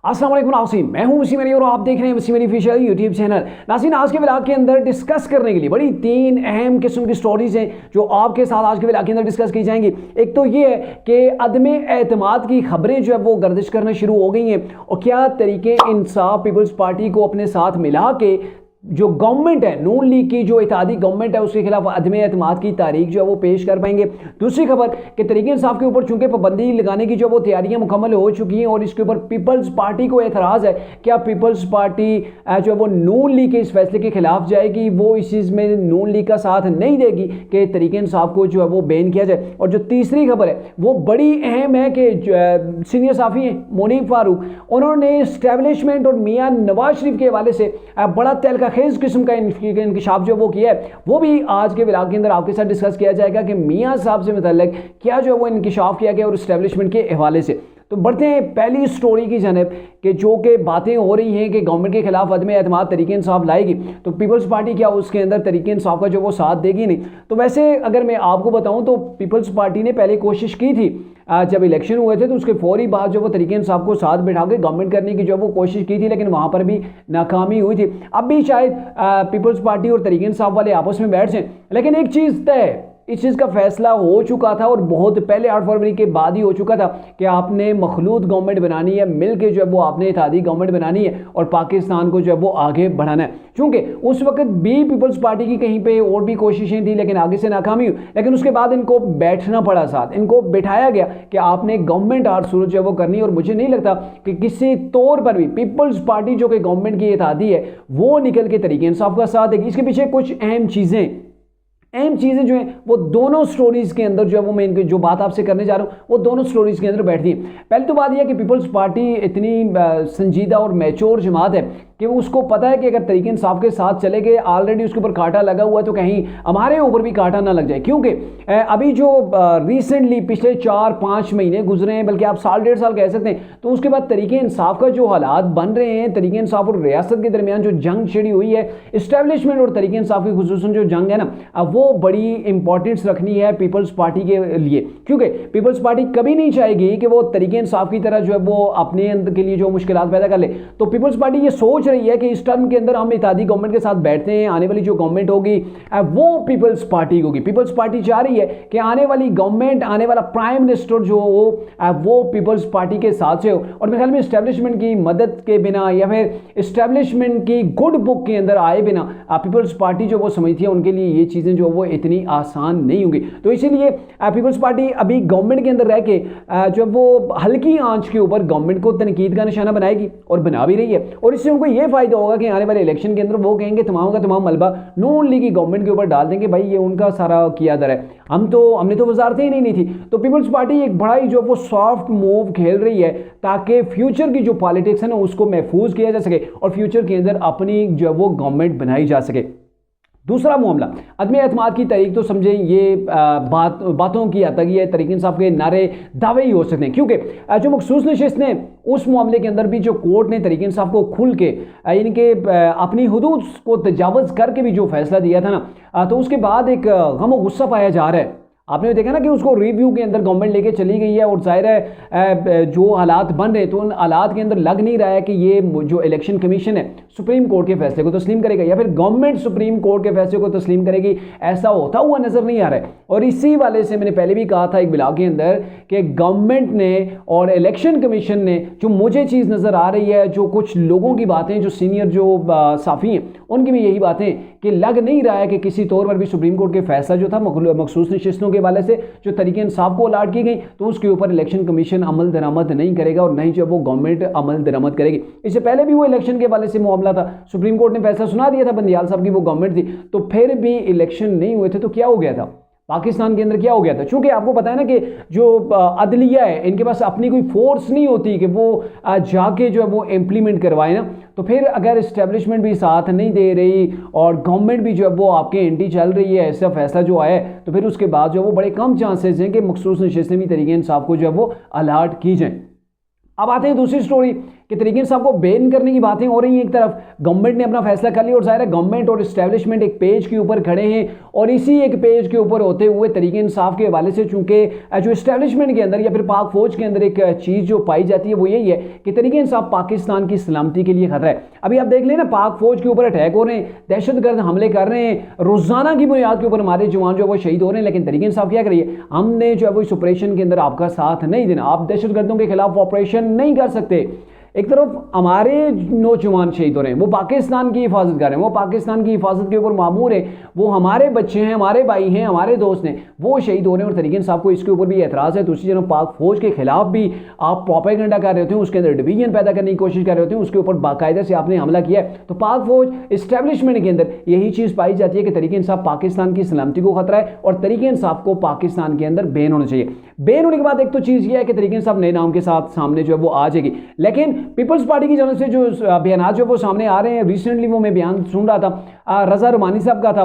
अस्सलाम वालेकुम नाज़रीन, मैं हूं वसीम अली और आप देख रहे हैं Wasim Ali official YouTube channel. नाज़रीन, आज के व्लॉग के अंदर डिस्कस करने के लिए बड़ी तीन अहम किस्म की स्टोरीज हैं जो आपके साथ आज के व्लॉग के अंदर डिस्कस की जाएंगी। एक तो ये है कि अदम एतमाद की खबरें जो है वो गर्दिश करना शुरू हो गई हैं और क्या तरीके इंसाफ पीपल्स पार्टी को अपने साथ मिला के जो गवर्नमेंट है, नून लीग की जो इत्तेहादी गवर्नमेंट है, उसके खिलाफ अदम एतमाद की तारीख जो है वो पेश कर पाएंगे। दूसरी खबर कि तहरीक इंसाफ के ऊपर चूंकि पाबंदी लगाने की जो वो तैयारियां मुकम्मल हो चुकी हैं और इसके ऊपर पीपल्स पार्टी को एतराज़ है, क्या पीपल्स पार्टी जो है वो नून लीग के इस फैसले के खिलाफ जाएगी, वो इस चीज़ में नून लीग का साथ नहीं देगी कि तहरीक इंसाफ को जो है वो बैन किया जाए। और जो तीसरी खबर है वो बड़ी अहम है कि सीनियर साफ़ी हैं मोनीब फारूक, उन्होंने इस्टेब्लिशमेंट और मियाँ नवाज शरीफ के हवाले से बड़ा तहलका खेज किस्म का इंकशाफ जो वो किया है, वो भी आज के व्लॉग के अंदर आपके साथ डिस्कस किया जाएगा कि मियां साहब से मुतल्लिक क्या जो है वो इंकशाफ किया गया और इस्टेब्लिशमेंट के हवाले से। तो बढ़ते हैं पहली स्टोरी की जानिब कि जो कि बातें हो रही हैं कि गवर्नमेंट के खिलाफ अदम एतमाद तहरीक इंसाफ लाएगी तो पीपल्स पार्टी क्या उसके अंदर तहरीक इंसाफ का जो वो साथ देगी नहीं। तो वैसे अगर मैं आपको बताऊं तो पीपल्स पार्टी ने पहले कोशिश की थी, जब इलेक्शन हुए थे तो उसके फौरी बाद जो वो तहरीक इंसाफ को साथ बैठा के गवर्नमेंट करने की जो वो कोशिश की थी, लेकिन वहाँ पर भी नाकामी हुई थी। अब भी शायद पीपल्स पार्टी और तहरीक इंसाफ वाले आपस में बैठ जाएं, लेकिन एक चीज़ तय, इस चीज़ का फैसला हो चुका था और बहुत पहले 8 फरवरी के बाद ही हो चुका था कि आपने मखलूत गवर्नमेंट बनानी है, मिल के जो है वो आपने इत्तेहादी गवर्नमेंट बनानी है और पाकिस्तान को जो है वो आगे बढ़ाना है। चूँकि उस वक्त भी पीपल्स पार्टी की कहीं पे और भी कोशिशें थी लेकिन आगे से नाकामी हुई, लेकिन उसके बाद इनको बैठना पड़ा, साथ इनको बिठाया गया कि आपने गवर्नमेंट हर सूरत जो है वो करनी है। और मुझे नहीं लगता कि किसी तौर पर भी पीपल्स पार्टी जो कि गवर्नमेंट की इत्तेहादी है वो निकल के तहरीक इंसाफ का साथ देगी। इसके पीछे कुछ अहम चीज़ें जो हैं वो दोनों स्टोरीज के अंदर जो है वो मैं इनकी जो बात आपसे करने जा रहा हूँ वो दोनों स्टोरीज के अंदर बैठती है। पहली तो बात यह है कि पीपल्स पार्टी इतनी संजीदा और मैच्योर जमात है कि वो उसको पता है कि अगर तहरीक इंसाफ के साथ चले गए, ऑलरेडी उसके ऊपर कांटा लगा हुआ है, तो कहीं हमारे ऊपर भी कांटा ना लग जाए। क्योंकि अभी जो रिसेंटली पिछले 4-5 महीने गुजरे हैं, बल्कि आप साल 1.5 साल कह सकते हैं, तो उसके बाद तहरीक इंसाफ का जो हालात बन रहे हैं, तहरीक इंसाफ और रियासत के दरमियान जो जंग छिड़ी हुई है, इस्टेब्लिशमेंट और तहरीक इंसाफ की खुसूसन जो जंग है ना, वो बड़ी इंपॉर्टेंस रखनी है पीपल्स पार्टी के लिए। क्योंकि पीपल्स पार्टी कभी नहीं चाहेगी कि वो तहरीक इंसाफ की तरह जो है वो अपने अंदर के लिए जो मुश्किलात पैदा कर ले। तो पीपल्स पार्टी ये सोच रही है कि इस टर्म के अंदर हम इत्तेहादी गवर्नमेंट के साथ बैठते हैं, आने वाली जो गवर्नमेंट होगी वो पीपल्स पार्टी होगी। पीपल्स पार्टी चाह रही है कि आने वाली गवर्नमेंट, आने वाला प्राइम मिनिस्टर जो हो वो पीपल्स पार्टी के साथ से हो। और मेरे ख्याल में इस्टेब्लिशमेंट की मदद के बिना या फिर इस्टेब्लिशमेंट की गुड बुक के अंदर आए बिना पीपल्स पार्टी जो वो समझती है उनके लिए ये चीज़ें जो वो इतनी आसान नहीं होंगी। तो इसीलिए पीपल्स पार्टी अभी गवर्नमेंट के अंदर रह के जो वो हल्की आंच के ऊपर गवर्नमेंट को तनकीद का निशाना बनाएगी और बना भी रही है। और इससे उनको ये फायदा होगा कि आने वाले इलेक्शन के अंदर वो कहेंगे तमाम का तमाम मलबा नून लीग की गवर्नमेंट के ऊपर डाल देंगे, भाई ये उनका सारा किया दर है, हमने तो वजारतें ही नहीं थी। तो पीपल्स पार्टी एक बड़ा ही जो वो सॉफ्ट मूव खेल रही है ताकि फ्यूचर की जो पॉलिटिक्स है ना उसको महफूज किया जा सके और फ्यूचर के अंदर अपनी जो वो गवर्नमेंट बनाई जा सके। दूसरा मामला अदम एतमाद की तारीख, तो समझें ये बातों की आतगी है, तहरीक इंसाफ के नारे दावे ही हो सकते हैं। क्योंकि जो मखसूस नशिस्त ने उस मामले के अंदर भी जो कोर्ट ने तहरीक इंसाफ को खुल के यानी कि अपनी हुदूद को तजावज़ करके भी जो फैसला दिया था ना, तो उसके बाद एक गम और गुस्सा पाया जा रहा है। आपने देखा ना कि उसको रिव्यू के अंदर गवर्नमेंट लेके चली गई है और जाहिर है जो हालात बन रहे हैं तो उन हालात के अंदर लग नहीं रहा है कि ये जो इलेक्शन कमीशन है सुप्रीम कोर्ट के फैसले को तस्लीम करेगा या फिर गवर्नमेंट सुप्रीम कोर्ट के फैसले को तस्लीम करेगी, ऐसा होता हुआ नजर नहीं आ रहा है। और इसी वाले से मैंने पहले भी कहा था एक ब्लॉग के अंदर कि गवर्नमेंट ने और इलेक्शन कमीशन ने जो मुझे चीज़ नज़र आ रही है, जो कुछ लोगों की बातें, जो सीनियर जो साफ़ी हैं उनकी भी यही बातें कि लग नहीं रहा है कि किसी तौर पर भी सुप्रीम कोर्ट के फैसला जो था मखसूस नशिस्तों के वाले से जो तहरीक इंसाफ को अलाट की गई तो उसके ऊपर इलेक्शन कमीशन अमल दरामद नहीं करेगा और नहीं जो वो गवर्नमेंट अमल दरामद करेगी। इससे पहले भी वो इलेक्शन के वाले से मामला था, सुप्रीम कोर्ट ने फैसला सुना दिया था, बंदियाल साहब की वो गवर्नमेंट थी, तो फिर भी इलेक्शन नहीं हुए थे। तो क्या हो गया था पाकिस्तान के अंदर, क्या हो गया था? चूंकि आपको पता है ना कि जो अदलिया है इनके पास अपनी कोई फोर्स नहीं होती कि वो जाके जो है वो इम्प्लीमेंट करवाए ना, तो फिर अगर इस्टेब्लिशमेंट भी साथ नहीं दे रही और गवर्नमेंट भी जो है वो आपके एंटी चल रही है, ऐसा फैसला जो आया है, तो फिर उसके बाद जो है वो बड़े कम चांसेस हैं कि मखसूस नशिस्तें भी तहरीक इंसाफ को जो है वो अलाट की जाएँ। अब आते हैं दूसरी स्टोरी कि तरीके साहब को बैन करने की बातें हो रही हैं। एक तरफ गवर्नमेंट ने अपना फैसला कर लिया और जाहिर है गवर्नमेंट और इस्टेब्लिशमेंट एक पेज के ऊपर खड़े हैं और इसी एक पेज के ऊपर होते हुए तरीके इंसाफ के हवाले से चूंकि जो इस्टेब्लिशमेंट के अंदर या फिर पाक फौज के अंदर एक चीज़ जो पाई जाती है वो यही है कि तरीके इंसाफ पाकिस्तान की सलामती के लिए खतरा है। अभी आप देख लें ना, पाक फौज के ऊपर अटैक हो रहे हैं, दहशतगर्द हमले कर रहे हैं, रोजाना की बुनियाद के ऊपर हमारे जवान जो वो शहीद हो रहे हैं, लेकिन तरीके इंसाफ क्या करिए, हमने जो है वो इस ऑपरेशन के अंदर आपका साथ नहीं देना, आप दहशतगर्दों के खिलाफ ऑपरेशन नहीं कर सकते। एक तरफ हमारे नौजवान शहीद हो रहे हैं, वो पाकिस्तान की हिफाजत कर रहे हैं, वो पाकिस्तान की हिफाजत के ऊपर मामूर है, वो हमारे बच्चे हैं, हमारे भाई हैं, हमारे दोस्त हैं, वो शहीद हो रहे हैं और तरीके साहब को इसके ऊपर भी एतराज़ है। दूसरी तरफ पाक फौज के खिलाफ भी आप प्रोपेगेंडा कर रहे होते हैं, उसके अंदर डिवीजन पैदा करने की कोशिश कर रहे होते हैं, उसके ऊपर बाकायदा से आपने हमला किया है। तो पाक फौज इस्टेब्लिशमेंट के अंदर यही चीज़ पाई जाती है कि तरीके इंसाफ पाकिस्तान की सलामती को खतरा है और तरीके इंसाफ को पाकिस्तान के अंदर बैन होना चाहिए। बैन होने के बाद एक तो चीज़ यह है कि तरीके इंसाफ नए नाम के साथ सामने जो है वो आ जाएगी, लेकिन पीपल्स पार्टी की से जो बयान जो वो सामने आ रहे हैं, रिसेंटली वो मैं बयान सुन रहा था, रजा रुमानी साहब का था,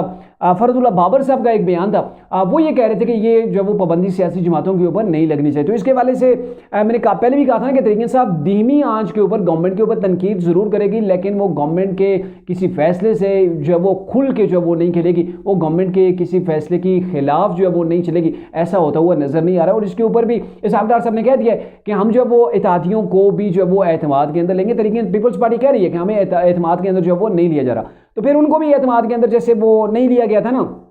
फरदुल्ला बाबर साहब का एक बयान था, वो ये कह रहे थे कि ये जो वो पाबंदी सियासी जमातों के ऊपर नहीं लगनी चाहिए। तो इसके वाले से मैंने पहले भी कहा था कि तरीके साहब धीमी आंच के ऊपर गवर्नमेंट के ऊपर तनकीद जरूर करेगी, लेकिन वो गवर्नमेंट के किसी फैसले से जो है वो खुल के जो है वो नहीं खेलेगी, वो गवर्नमेंट के किसी फैसले के खिलाफ जो है वो नहीं चलेगी, ऐसा होता हुआ नजर नहीं आ रहा। और इसके ऊपर भी इसहाक डार साहब ने कह दिया कि हम जो है वो इत्तेहादियों को भी जो है वो एतमाद के अंदर लेंगे। तरीके पीपल्स पार्टी कह रही है कि हमें एतमाद के अंदर जो है वो नहीं लिया जा रहा, तो फिर उनको भी एतमाद के अंदर जैसे वो नहीं लिया गया था ना,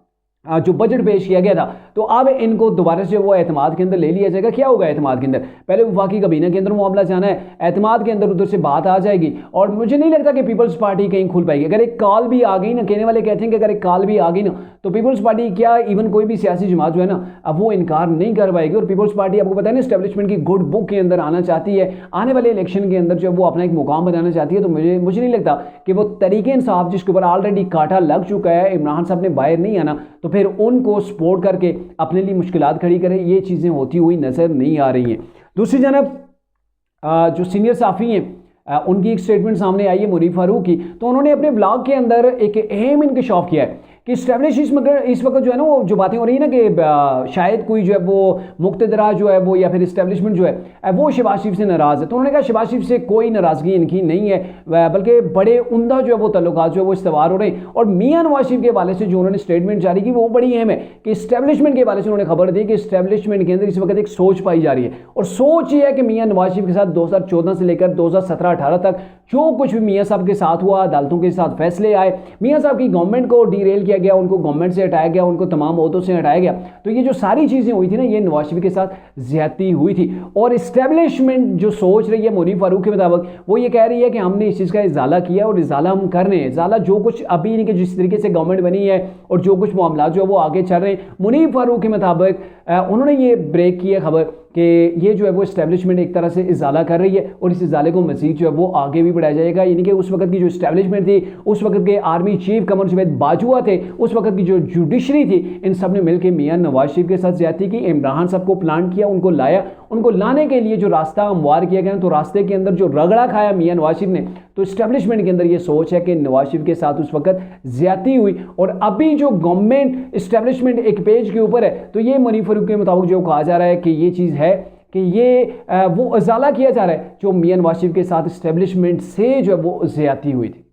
जो बजट पेश किया गया था, तो अब इनको दोबारा से वो एतमाद के अंदर ले लिया जाएगा। क्या होगा एतमाद के अंदर, पहले वफाकी काबीना के अंदर मामला जाना है, एतमाद के अंदर उधर से बात आ जाएगी और मुझे नहीं लगता कि पीपल्स पार्टी कहीं खुल पाएगी। अगर एक कॉल भी आ गई ना, कहने वाले कहते हैं कि अगर एक कॉल भी आ गई ना, तो पीपल्स पार्टी क्या इवन कोई भी सियासी जमात जो है ना, अब वो इनकार नहीं कर पाएगी। और पीपल्स पार्टी आपको पता है ना, एस्टेब्लिशमेंट की गुड बुक के अंदर आना चाहती है, आने वाले इलेक्शन के अंदर जो वो अपना एक मुकाम बनाना चाहती है। तो मुझे नहीं लगता कि वो तरीके इंसाफ जिसके ऊपर ऑलरेडी कांटा लग चुका है, इमरान साहब ने बाहर नहीं आना, तो फिर उनको सपोर्ट करके अपने लिए मुश्किलात खड़ी करें, ये चीज़ें होती हुई नज़र नहीं आ रही हैं। दूसरी जानब जो सीनियर साफ़ी हैं, उनकी एक स्टेटमेंट सामने आई है मुनीफ फारूक की, तो उन्होंने अपने ब्लॉग के अंदर एक अहम इंकशाफ किया है कि इस्टेब्लिश इस वक्त जो है ना, वो जो बातें हो रही है ना कि शायद कोई जो है वो मुक्तदरा जो है वो या फिर इस्टेब्लिशमेंट जो है वो शहबाज शरीफ से नाराज़ है। तो उन्होंने कहा शहबाज शरीफ से कोई नाराज़गी इनकी नहीं है, बल्कि बड़े उम्दा जो है वो तल्लुकात जो है वो इस्तवार हो रहे हैं। और मियां नवाज शरीफ के हवाले से जो उन्होंने स्टेटमेंट जारी की वो बड़ी अहम है कि इस्टेब्लिशमेंट के हवाले से उन्होंने खबर दी कि इस्टेब्लिशमेंट के अंदर इस वक्त एक सोच पाई जा रही है, और सोच ये है कि मियां नवाज शरीफ के साथ 2014 से लेकर 2017-18 तक जो कुछ भी मियां साहब के साथ हुआ, अदालतों के साथ फैसले आए, मियां साहब की गवर्नमेंट को डीरेल किया गया, उनको गवर्नमेंट से हटाया गया, उनको तमाम ओहदों से हटाया गया, तो ये जो सारी चीज़ें हुई थी ना, ये नवाज शरीफ के साथ ज्यादती हुई थी। और इस्टेब्लिशमेंट जो सोच रही है मुनीफ फारूक के मुताबिक, वो ये कह रही है कि हमने इस चीज़ का इजाला किया और इजाला हम कर रहे हैं। इजाला जो कुछ अभी इनके जिस तरीके से गवर्नमेंट बनी है और जो कुछ मामला जो वो आगे चल रहे हैं, मुनीफ फारूक के मुताबिक उन्होंने ये ब्रेक की है खबर कि ये जो है वो इस्टेब्लिशमेंट एक तरह से इजाला कर रही है और इस इजाले को मजीद जो है वो आगे भी बढ़ाया जाएगा। यानी कि उस वक्त की जो इस्टेब्लिशमेंट थी, उस वक्त के आर्मी चीफ कमर जावेद बाजवा थे, उस वक्त की जो जुडिशरी थी, इन सब ने मिलकर मियां नवाज शरीफ के साथ ज्यादती की, इमरान साहब को प्लान किया, उनको लाया, उनको लाने के लिए जो रास्ता हमवार किया गया, तो रास्ते के अंदर जो रगड़ा खाया मियां नवाज शरीफ ने, तो इस्टेब्लिशमेंट के अंदर ये सोच है कि नवाज शरीफ के साथ उस वक्त ज्यादती हुई। और अभी जो गवर्नमेंट इस्टेब्लिशमेंट एक पेज के ऊपर है, तो ये मुनीफ फारूक के मुताबिक जो कहा जा रहा है कि ये चीज़ है कि ये वो इजाला किया जा रहा है जो मियां नवाज शरीफ के साथ इस्टेब्लिशमेंट से जो है वो ज्यादती हुई थी।